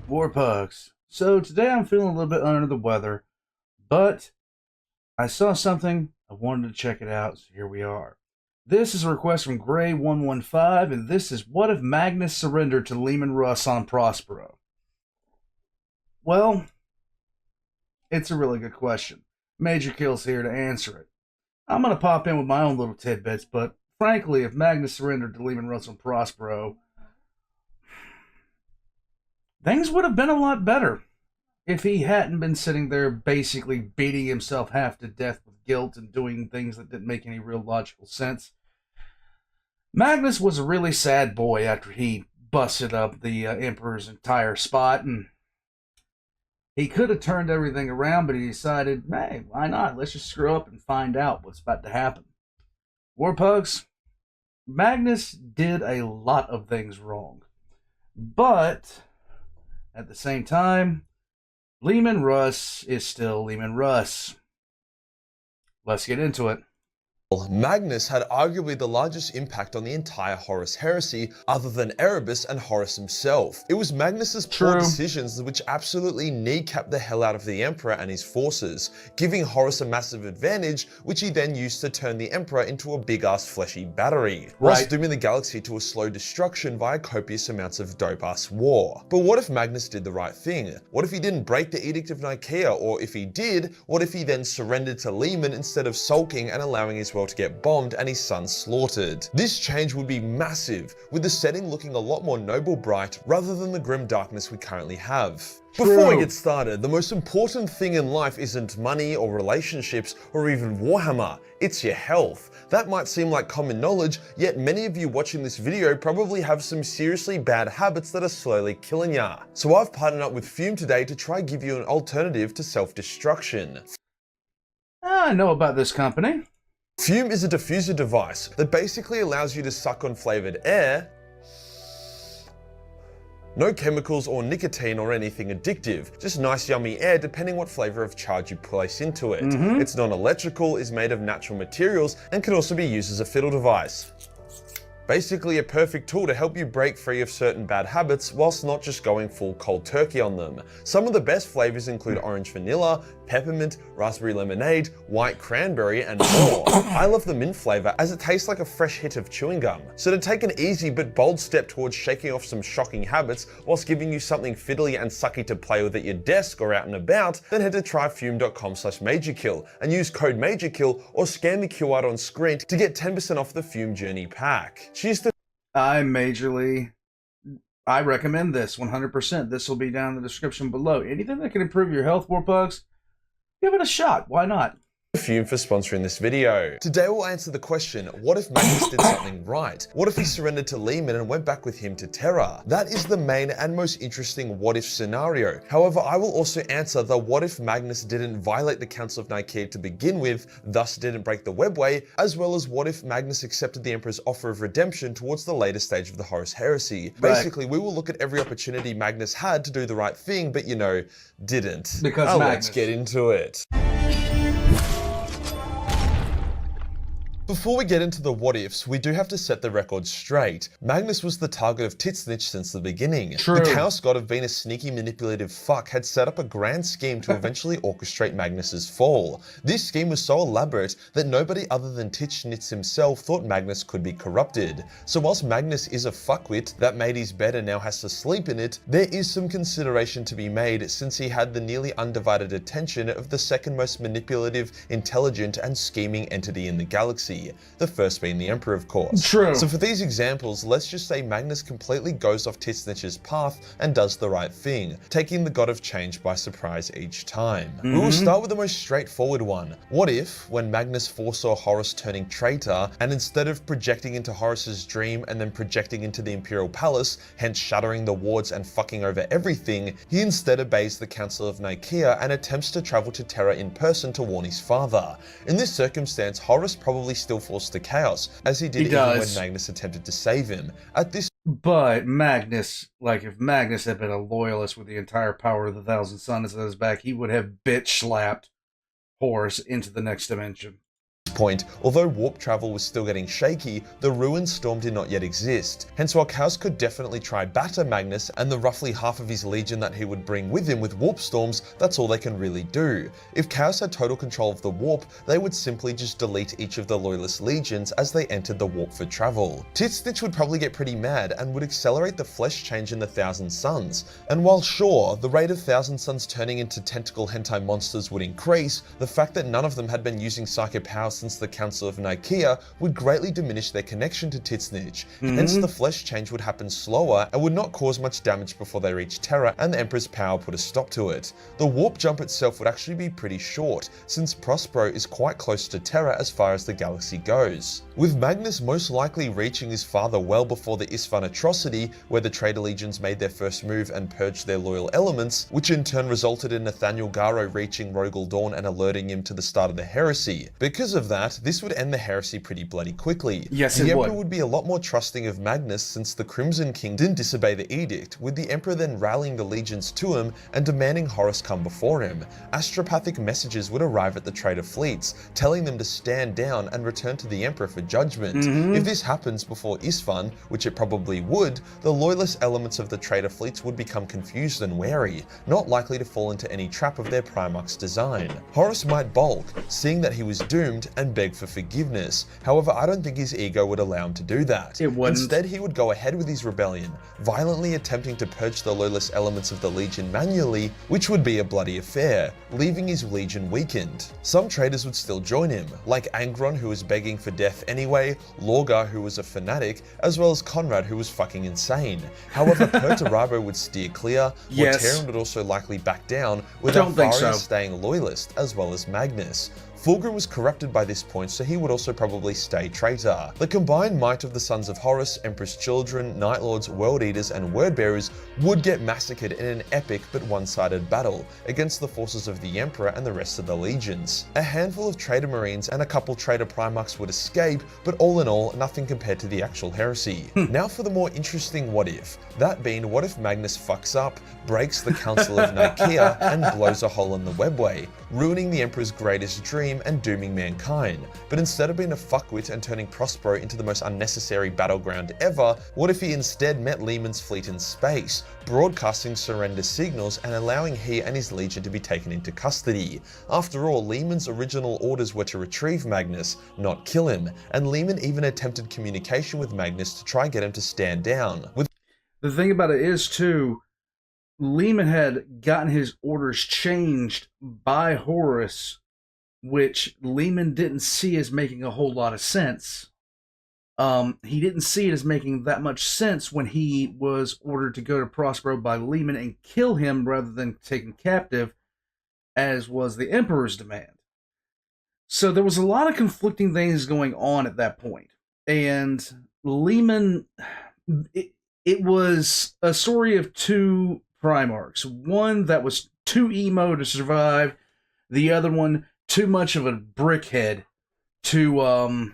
War pugs. So today I'm feeling a little bit under the weather, but I saw something. I wanted to check it out, so here we are. This is a request from Gray115, and this is what if Magnus surrendered to Leman Russ on Prospero? Well, it's a really good question. Majorkill's here to answer it. I'm going to pop in with my own little tidbits, but frankly, if Magnus surrendered to Leman Russ on Prospero, things would have been a lot better if he hadn't been sitting there basically beating himself half to death with guilt and doing things that didn't make any real logical sense. Magnus was a really sad boy after he busted up the Emperor's entire spot, and he could have turned everything around, but he decided, hey, why not? Let's just screw up and find out what's about to happen. Warpugs, Magnus did a lot of things wrong, but at the same time, Leman Russ is still Leman Russ. Let's get into it. Magnus had arguably the largest impact on the entire Horus heresy other than Erebus and Horus himself. It was Magnus's poor decisions which absolutely kneecapped the hell out of the Emperor and his forces, giving Horus a massive advantage which he then used to turn the Emperor into a big-ass fleshy battery, whilst dooming the galaxy to a slow destruction via copious amounts of dope-ass war. But what if Magnus did the right thing? What if he didn't break the Edict of Nikea? Or if he did, what if he then surrendered to Leman instead of sulking and allowing his world to get bombed and his son slaughtered? This change would be massive, with the setting looking a lot more noble bright rather than the grim darkness we currently have. Before we get started, the most important thing in life isn't money or relationships or even Warhammer, it's your health. That might seem like common knowledge, yet many of you watching this video probably have some seriously bad habits that are slowly killing ya. So I've partnered up with Fume today to try give you an alternative to self-destruction. I know about this company. Fume is a diffuser device that basically allows you to suck on flavored air. No chemicals or nicotine or anything addictive, just nice yummy air depending what flavor of charge you place into it. It's non-electrical, is made of natural materials, and can also be used as a fiddle device. Basically a perfect tool to help you break free of certain bad habits whilst not just going full cold turkey on them. Some of the best flavors include orange vanilla, peppermint, raspberry lemonade, white cranberry, and more. I love the mint flavor as it tastes like a fresh hit of chewing gum. So to take an easy but bold step towards shaking off some shocking habits whilst giving you something fiddly and sucky to play with at your desk or out and about, then head to tryfume.com/majorkill and use code majorkill or scan the QR on screen to get 10% off the Fume Journey pack. Cheers to I recommend this 100%. This will be down in the description below. Anything that can improve your health, Warpugs, give it a shot. Why not? Fume for sponsoring this video. Today we'll answer the question, what if Magnus did something right? What if he surrendered to Leman and went back with him to Terra? That is the main and most interesting what if scenario. However, I will also answer the what if Magnus didn't violate the Council of Nikea to begin with, thus didn't break the webway, as well as what if Magnus accepted the Emperor's offer of redemption towards the later stage of the Horus heresy. Basically, we will look at every opportunity Magnus had to do the right thing, but you know, didn't. Because let's get into it. Before we get into the what ifs, we do have to set the record straight. Magnus was the target of Titsnitch since the beginning. The Chaos God of being a sneaky manipulative fuck had set up a grand scheme to eventually orchestrate Magnus's fall. This scheme was so elaborate that nobody other than Titsnitch himself thought Magnus could be corrupted. So whilst Magnus is a fuckwit that made his bed and now has to sleep in it, there is some consideration to be made since he had the nearly undivided attention of the second most manipulative, intelligent and scheming entity in the galaxy. The first being the Emperor, of course. So for these examples, let's just say Magnus completely goes off Titsnitch's path and does the right thing, taking the God of Change by surprise each time. We will start with the most straightforward one. What if, when Magnus foresaw Horus turning traitor, and instead of projecting into Horus's dream and then projecting into the Imperial Palace, hence shattering the wards and fucking over everything, he instead obeys the Council of Nikea and attempts to travel to Terra in person to warn his father. In this circumstance, Horus probably still falls to chaos, as he did even when Magnus attempted to save him. But Magnus, like if Magnus had been a loyalist with the entire power of the Thousand Suns at his back, he would have bitch slapped Horus into the next dimension. point, although warp travel was still getting shaky, the ruined storm did not yet exist. Hence, while Chaos could definitely try batter Magnus and the roughly half of his legion that he would bring with him with warp storms, that's all they can really do. If Chaos had total control of the warp, they would simply just delete each of the loyalist legions as they entered the warp for travel. Titsnitch would probably get pretty mad and would accelerate the flesh change in the Thousand Suns. And while sure, the rate of Thousand Suns turning into tentacle hentai monsters would increase, the fact that none of them had been using psychic power since the Council of Nikea would greatly diminish their connection to Titsnitch. Hence, the flesh change would happen slower and would not cause much damage before they reached Terra, and the Emperor's power put a stop to it. The warp jump itself would actually be pretty short, since Prospero is quite close to Terra as far as the galaxy goes, with Magnus most likely reaching his father well before the Isvan atrocity, where the traitor legions made their first move and purged their loyal elements, which in turn resulted in Nathaniel Garo reaching Rogel Dawn and alerting him to the start of the heresy. Because of that, this would end the heresy pretty bloody quickly. Yes, the Emperor would be a lot more trusting of Magnus since the Crimson King didn't disobey the edict, with the Emperor then rallying the legions to him and demanding Horus come before him. Astropathic messages would arrive at the traitor fleets, telling them to stand down and return to the Emperor for judgment. If this happens before Isvan, which it probably would, the loyalist elements of the traitor fleets would become confused and wary, not likely to fall into any trap of their Primarch's design. Horus might balk, seeing that he was doomed, and beg for forgiveness. However, I don't think his ego would allow him to do that. It wouldn't. Instead, he would go ahead with his rebellion, violently attempting to purge the loyalist elements of the Legion manually, which would be a bloody affair, leaving his Legion weakened. Some traitors would still join him, like Angron, who was begging for death anyway, Lorgar, who was a fanatic, as well as Conrad, who was fucking insane. However, Perturabo would steer clear, while Terran would also likely back down, with Alpharius staying loyalist, as well as Magnus. Fulgrim was corrupted by this point, so he would also probably stay traitor. The combined might of the Sons of Horus, Empress Children, Night Lords, World Eaters, and Wordbearers would get massacred in an epic but one-sided battle against the forces of the Emperor and the rest of the legions. A handful of traitor marines and a couple traitor Primarchs would escape, but all in all, nothing compared to the actual heresy. Now for the more interesting what if. That being, what if Magnus fucks up, breaks the Council of Nikea, and blows a hole in the webway, ruining the Emperor's greatest dream and dooming mankind. But instead of being a fuckwit and turning Prospero into the most unnecessary battleground ever, what if he instead met Leman's fleet in space, broadcasting surrender signals and allowing he and his legion to be taken into custody? After all, Leman's original orders were to retrieve Magnus, not kill him, and Leman even attempted communication with Magnus to try and get him to stand down. The thing about it is, too, Leman had gotten his orders changed by Horus, which Leman didn't see as making a whole lot of sense. He didn't see it as making that much sense when he was ordered to go to Prospero by Leman and kill him rather than take him captive, as was the Emperor's demand. So there was a lot of conflicting things going on at that point. And Leman, it was a story of two Primarchs. One that was too emo to survive, the other one too much of a brickhead to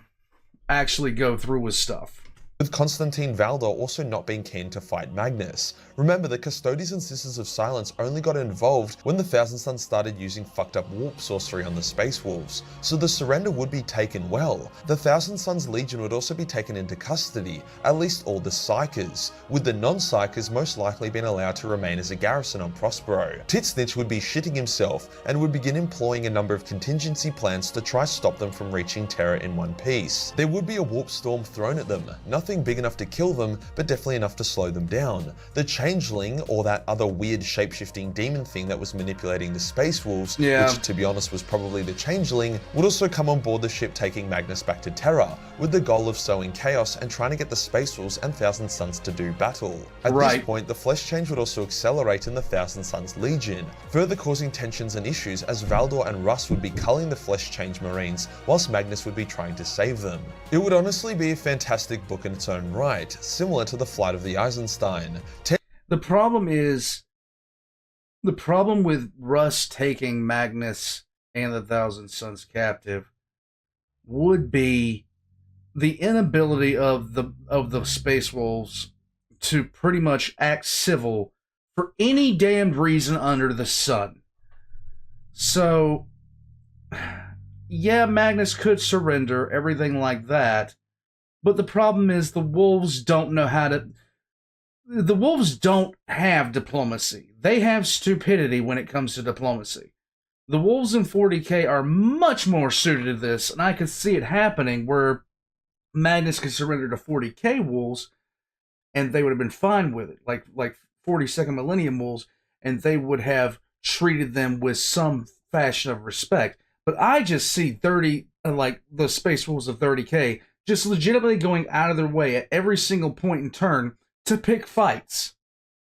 actually go through with stuff. With Constantine Valdor also not being keen to fight Magnus. Remember, the Custodians and Sisters of Silence only got involved when the Thousand Suns started using fucked up warp sorcery on the Space Wolves, so the surrender would be taken well. The Thousand Suns Legion would also be taken into custody, at least all the Psykers, with the non-Psykers most likely being allowed to remain as a garrison on Prospero. Titsnitch would be shitting himself and would begin employing a number of contingency plans to try stop them from reaching Terra in one piece. There would be a warp storm thrown at them, nothing big enough to kill them, but definitely enough to slow them down. The Changeling, or that other weird shape-shifting demon thing that was manipulating the Space Wolves, which to be honest was probably the Changeling, would also come on board the ship taking Magnus back to Terra, with the goal of sowing chaos and trying to get the Space Wolves and Thousand Suns to do battle. At this point, the flesh change would also accelerate in the Thousand Suns Legion, further causing tensions and issues as Valdor and Russ would be culling the flesh change Marines, whilst Magnus would be trying to save them. It would honestly be a fantastic book in its own right, similar to the Flight of the Eisenstein. The problem with Russ taking Magnus and the Thousand Suns captive would be the inability of the Space Wolves to pretty much act civil for any damned reason under the sun. So, yeah, Magnus could surrender, everything like that. But the problem is the wolves don't know how to. The wolves don't have diplomacy. They have stupidity when it comes to diplomacy. The wolves in 40k are much more suited to this, and I could see it happening where Magnus could surrender to 40k wolves, and they would have been fine with it, like 42nd Millennium wolves, and they would have treated them with some fashion of respect. But I just see 30, like the Space Wolves of 30k, just legitimately going out of their way at every single point in turn to pick fights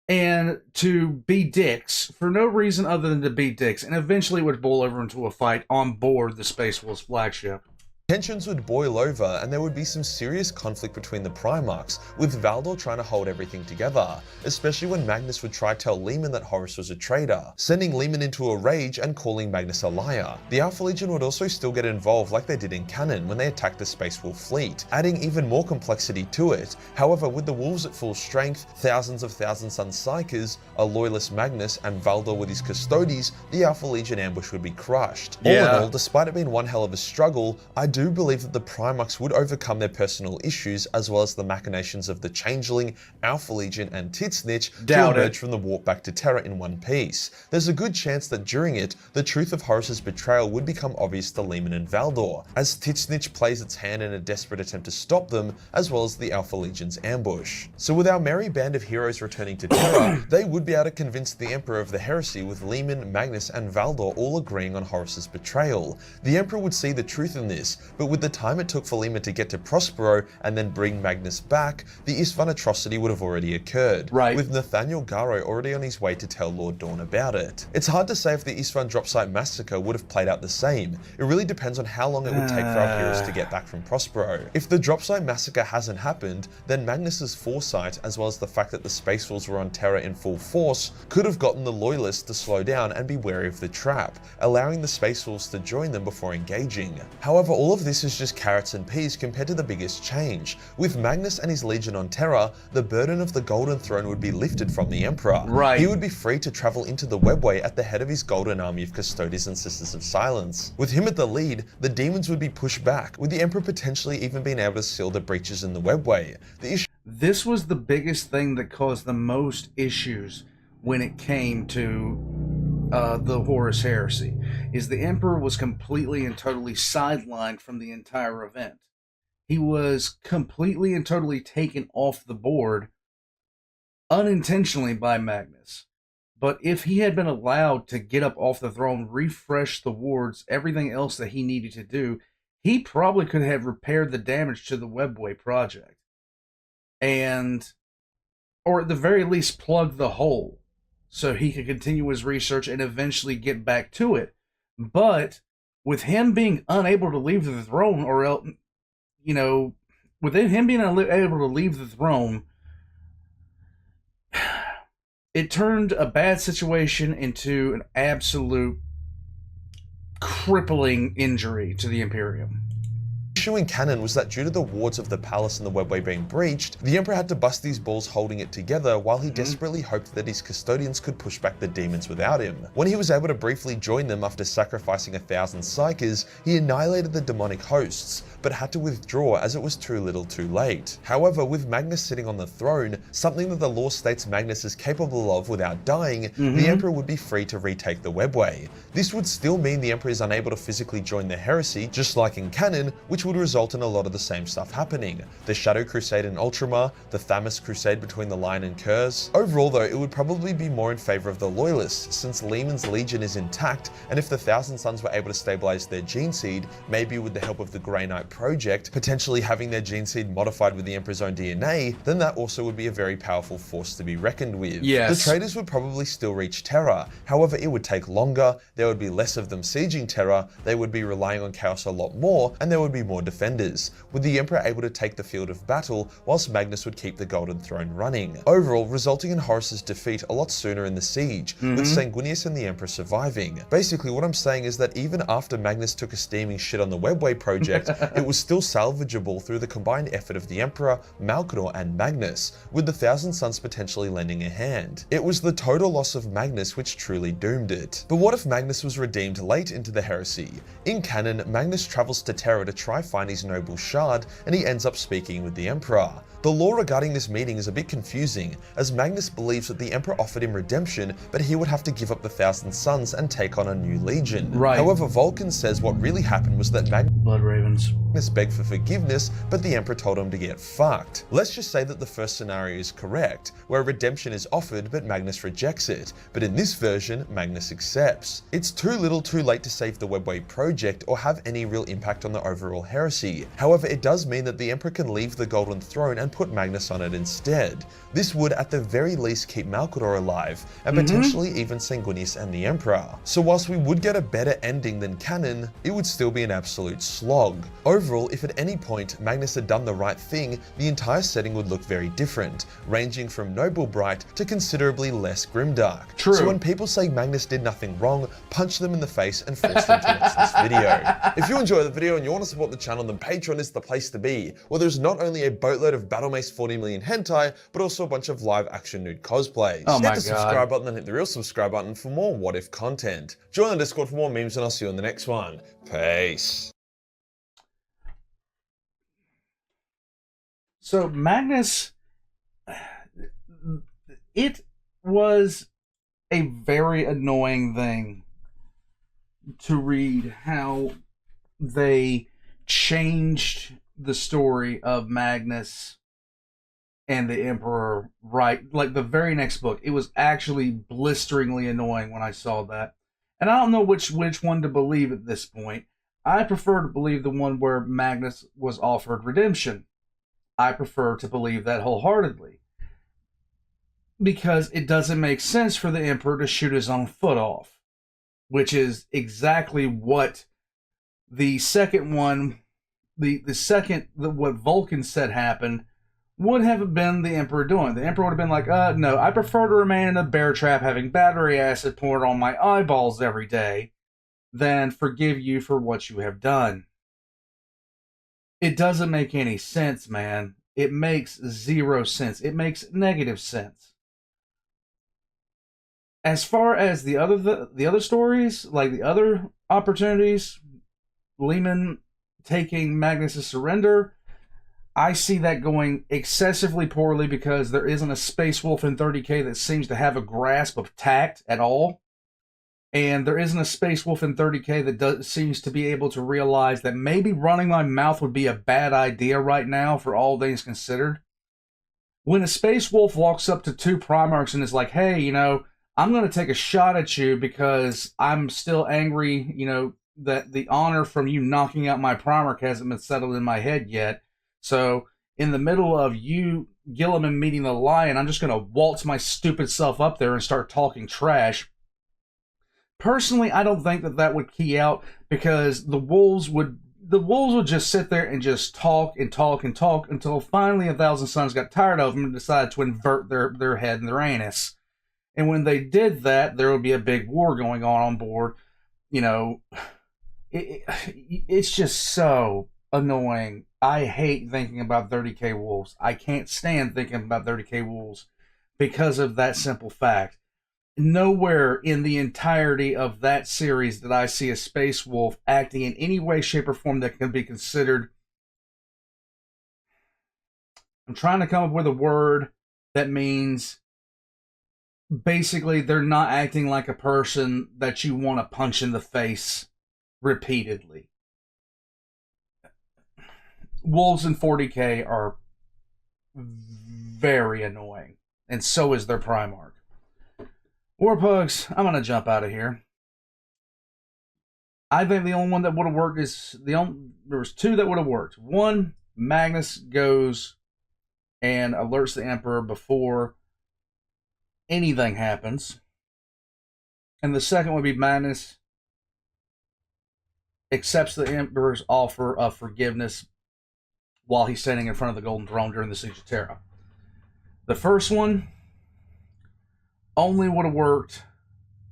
and to be dicks for no reason other than to be dicks, and eventually it would boil over into a fight on board the Space Wolves flagship. Tensions would boil over and there would be some serious conflict between the Primarchs, with Valdor trying to hold everything together, especially when Magnus would try to tell Leman that Horus was a traitor, sending Leman into a rage and calling Magnus a liar. The Alpha Legion would also still get involved like they did in canon when they attacked the Space Wolf fleet, adding even more complexity to it. However, with the wolves at full strength, thousands of Thousand Sun Psykers, a loyalist Magnus, and Valdor with his Custodes, the Alpha Legion ambush would be crushed. All in all, despite it being one hell of a struggle, I do believe that the Primarchs would overcome their personal issues as well as the machinations of the Changeling, Alpha Legion, and Titsnitch to emerge from the warp back to Terra in one piece. There's a good chance that during it, the truth of Horus's betrayal would become obvious to Leman and Valdor, as Titsnitch plays its hand in a desperate attempt to stop them, as well as the Alpha Legion's ambush. So with our merry band of heroes returning to Terra, they would be able to convince the Emperor of the heresy, with Leman, Magnus, and Valdor all agreeing on Horus's betrayal. The Emperor would see the truth in this, but with the time it took for Leman to get to Prospero and then bring Magnus back, the Isvan atrocity would have already occurred, with Nathaniel Garo already on his way to tell Lord Dawn about it. It's hard to say if the Isvan drop site massacre would have played out the same. It really depends on how long it would take for our heroes to get back from Prospero. If the drop site massacre hasn't happened, then Magnus's foresight, as well as the fact that the Space Wolves were on Terra in full force, could have gotten the Loyalists to slow down and be wary of the trap, allowing the Space Wolves to join them before engaging. However, all of this is just carrots and peas compared to the biggest change. With Magnus and his legion on Terra, the burden of the Golden Throne would be lifted from the Emperor. He would be free to travel into the Webway at the head of his golden army of Custodes and Sisters of Silence. With him at the lead, the demons would be pushed back, with the Emperor potentially even being able to seal the breaches in the Webway. This was the biggest thing that caused the most issues when it came to the Horus heresy, is the Emperor was completely and totally sidelined from the entire event. He was completely and totally taken off the board unintentionally by Magnus. But if he had been allowed to get up off the throne, refresh the wards, everything else that he needed to do, he probably could have repaired the damage to the Webway project. Or at the very least plug the hole, so he could continue his research and eventually get back to it. But with him being unable to leave the throne, or else, with him being unable to leave the throne, it turned a bad situation into an absolute crippling injury to the Imperium. The issue in canon was that due to the wards of the palace and the Webway being breached, the Emperor had to bust these balls holding it together while he desperately hoped that his custodians could push back the demons without him. When he was able to briefly join them after sacrificing 1,000 Psykers, he annihilated the demonic hosts, but had to withdraw as it was too little too late. However, with Magnus sitting on the throne, something that the law states Magnus is capable of without dying, the Emperor would be free to retake the Webway. This would still mean the Emperor is unable to physically join the heresy, just like in canon, which would result in a lot of the same stuff happening. The Shadow Crusade in Ultramar, the Thamus Crusade between the Lion and Curse. Overall though, it would probably be more in favor of the Loyalists, since Leman's legion is intact, and if the Thousand Sons were able to stabilize their gene seed, maybe with the help of the Grey Knight project, potentially having their gene seed modified with the Emperor's own DNA, then that also would be a very powerful force to be reckoned with. The traders would probably still reach Terra, however it would take longer, there would be less of them sieging Terra, they would be relying on Chaos a lot more, and there would be more defenders, with the Emperor able to take the field of battle whilst Magnus would keep the Golden Throne running, overall resulting in Horus's defeat a lot sooner in the siege, with Sanguinius and the Emperor surviving. Basically what I'm saying is that even after Magnus took a steaming shit on the Webway project, it was still salvageable through the combined effort of the Emperor, Malkador and Magnus, with the Thousand Sons potentially lending a hand. It was the total loss of Magnus which truly doomed it. But what if Magnus was redeemed late into the heresy? In canon, Magnus travels to Terra to try find his noble shard, and he ends up speaking with the Emperor. The lore regarding this meeting is a bit confusing, as Magnus believes that the Emperor offered him redemption, but he would have to give up the Thousand Sons and take on a new legion. Right. However, Vulcan says what really happened was that Blood Ravens. Magnus begged for forgiveness, but the Emperor told him to get fucked. Let's just say that the first scenario is correct, where redemption is offered but Magnus rejects it, but in this version, Magnus accepts. It's too little too late to save the Webway project or have any real impact on the overall heresy. However, it does mean that the Emperor can leave the Golden Throne and put Magnus on it instead. This would at the very least keep Malkador alive, and potentially even Sanguinius and the Emperor. So whilst we would get a better ending than canon, it would still be an absolute slog. Overall, if at any point Magnus had done the right thing, the entire setting would look very different, ranging from noble bright to considerably less grimdark. True. So when people say Magnus did nothing wrong, punch them in the face and force them to watch this video. If you enjoy the video and you want to support the channel, then Patreon is the place to be, where there's not only a boatload of Battle Mace 40 million hentai, but also a bunch of live action nude cosplays. Oh my Hit the subscribe button and hit the real subscribe button for more What If content. Join the Discord for more memes and I'll see you in the next one. Peace. So Magnus, it was a very annoying thing to read how they changed the story of Magnus and the Emperor, right? Like the very next book. It was actually blisteringly annoying when I saw that. And I don't know which one to believe at this point. I prefer to believe the one where Magnus was offered redemption. I prefer to believe that wholeheartedly. Because it doesn't make sense for the Emperor to shoot his own foot off. Which is exactly what the second one, what Vulcan said happened, would have been the Emperor doing. The Emperor would have been like, no, I prefer to remain in a bear trap having battery acid poured on my eyeballs every day than forgive you for what you have done. It doesn't make any sense, man. It makes zero sense. It makes negative sense. As far as the other stories, like the other opportunities, Leman taking Magnus' surrender, I see that going excessively poorly because there isn't a Space Wolf in 30k that seems to have a grasp of tact at all. And there isn't a Space Wolf in 30k that seems to be able to realize that maybe running my mouth would be a bad idea right now for all things considered. When a Space Wolf walks up to two Primarchs and is like, hey, you know, I'm going to take a shot at you because I'm still angry, you know, that the honor from you knocking out my Primarch hasn't been settled in my head yet. So in the middle of you, Gilliman, meeting the Lion, I'm just going to waltz my stupid self up there and start talking trash. Personally, I don't think that would key out because the wolves would just sit there and just talk and talk and talk until finally a Thousand Sons got tired of them and decided to invert their head and their anus. And when they did that, there would be a big war going on board. You know, it's just so annoying. I hate thinking about 30k wolves. I can't stand thinking about 30k wolves because of that simple fact. Nowhere in the entirety of that series did I see a Space Wolf acting in any way, shape, or form that can be considered... I'm trying to come up with a word that means... basically, they're not acting like a person that you want to punch in the face repeatedly. Wolves in 40k are very annoying, and so is their Primarch. Warpugs, I'm going to jump out of here. I think the only one that would have worked is... there was two that would have worked. One, Magnus goes and alerts the Emperor before anything happens. And the second would be Magnus accepts the Emperor's offer of forgiveness while he's standing in front of the Golden Throne during the Siege of Terra. The first one only would have worked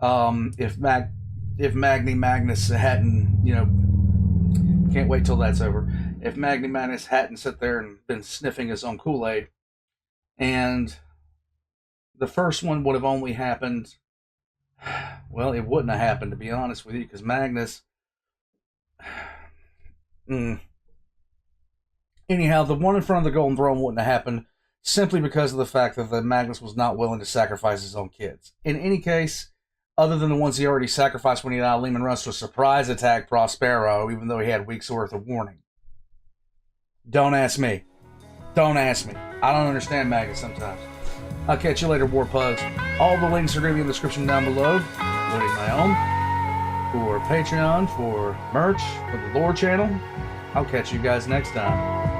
if Magnus hadn't, can't wait till that's over. If Magnus hadn't sat there and been sniffing his own Kool-Aid. And the first one would have only happened, well, it wouldn't have happened, to be honest with you, because Magnus... Anyhow, the one in front of the Golden Throne wouldn't have happened simply because of the fact that the Magnus was not willing to sacrifice his own kids. In any case, other than the ones he already sacrificed when he allowed Leman Russ to surprise attack Prospero, even though he had weeks worth of warning. Don't ask me. Don't ask me. I don't understand Magnus sometimes. I'll catch you later, War Pugs. All the links are going to be in the description down below, including my own, for Patreon, for merch, for the lore channel. I'll catch you guys next time.